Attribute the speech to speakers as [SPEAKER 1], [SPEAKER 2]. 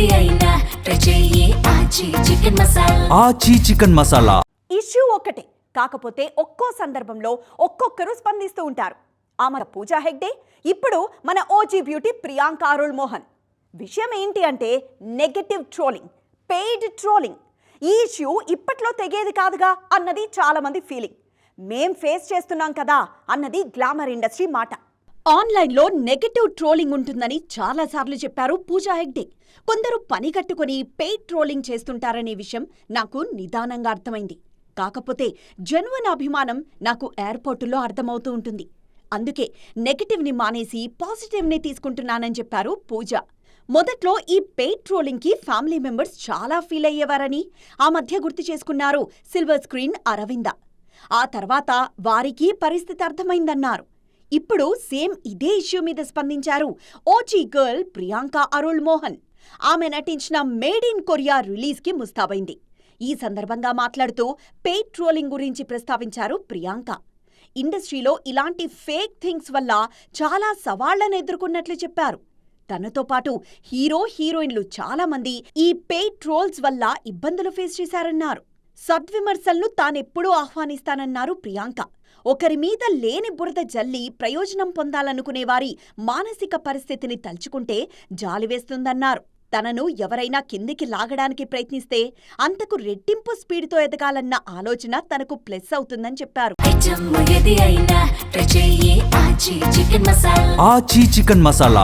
[SPEAKER 1] ఏది అయినా ట్రై చెయ్యి ఆచి చికెన్ మసాలా.
[SPEAKER 2] ఆచి చికెన్ మసాలా.
[SPEAKER 3] ఇష్యూ ఒక్కటే, కాకపోతే ఒక్కో సందర్భంలో ఒక్కొక్కరు స్పందిస్తూ ఉంటారు. ఆమె పూజా హెగ్డే, ఇప్పుడు మన ఓజీ బ్యూటీ ప్రియాంక అరుళ్ మోహన్. విషయం ఏంటి అంటే నెగటివ్ ట్రోలింగ్, పెయిడ్ ట్రోలింగ్. ఈ ఇష్యూ ఇప్పట్లో తెగేది కాదుగా అన్నది చాలా మంది ఫీలింగ్. మేం ఫేస్ చేస్తున్నాం కదా అన్నది గ్లామర్ ఇండస్ట్రీ మాట. ఆన్లైన్లో నెగటివ్ ట్రోలింగ్ ఉంటుందని చాలాసార్లు చెప్పారు పూజా హెగ్డే. కొందరు పని కట్టుకుని పెయిడ్ ట్రోలింగ్ చేస్తుంటారనే విషయం నాకు నిదానంగా అర్థమైంది. కాకపోతే జెన్యున్ అభిమానం నాకు ఎయిర్పోర్టులో అర్థమవుతూ ఉంటుంది. అందుకే నెగటివ్ని మానేసి పాజిటివ్ని తీసుకుంటున్నానని చెప్పారు పూజ. మొదట్లో ఈ పెయిడ్ ట్రోలింగ్కి ఫ్యామిలీ మెంబర్స్ చాలా ఫీల్ అయ్యేవారని ఆ మధ్య గుర్తు చేసుకున్నారు సిల్వర్ స్క్రీన్ అరవింద. ఆ తర్వాత వారికి పరిస్థితి అర్థమైందన్నారు. ఇప్పుడు సేమ్ ఇదే ఇష్యూ మీద స్పందించారు ఓజీ గర్ల్ ప్రియాంక అరుళ్ మోహన్. ఆమె నటించిన మేడ్ ఇన్ కొరియా రిలీజ్కి ముస్తాబైంది. ఈ సందర్భంగా మాట్లాడుతూ పెయిడ్ ట్రోలింగ్ గురించి ప్రస్తావించారు ప్రియాంక. ఇండస్ట్రీలో ఇలాంటి ఫేక్ థింగ్స్ వల్ల చాలా సవాళ్లను ఎదుర్కొన్నట్లు చెప్పారు. తనతో పాటు హీరో హీరోయిన్లు చాలామంది ఈ పెయిడ్ ట్రోల్స్ వల్ల ఇబ్బందులు ఫేస్ చేశారన్నారు. సద్విమర్శలను తానెప్పుడూ ఆహ్వానిస్తానన్నారు ప్రియాంక. ఒకరి మీద లేని బురద జల్లి ప్రయోజనం పొందాలనుకునేవారి మానసిక పరిస్థితిని తలుచుకుంటే జాలివేస్తుందన్నారు. తనను ఎవరైనా కిందికి లాగడానికి ప్రయత్నిస్తే అంతకు రెట్టింపు స్పీడ్తో ఎదగాలన్న ఆలోచన తనకు ప్లస్ అవుతుందని చెప్పారు.
[SPEAKER 1] ఐటమ్ ఏది అయినా ట్రై చెయ్యి ఆచి చికెన్ మసాలా.
[SPEAKER 2] ఆచి చికెన్ మసాలా.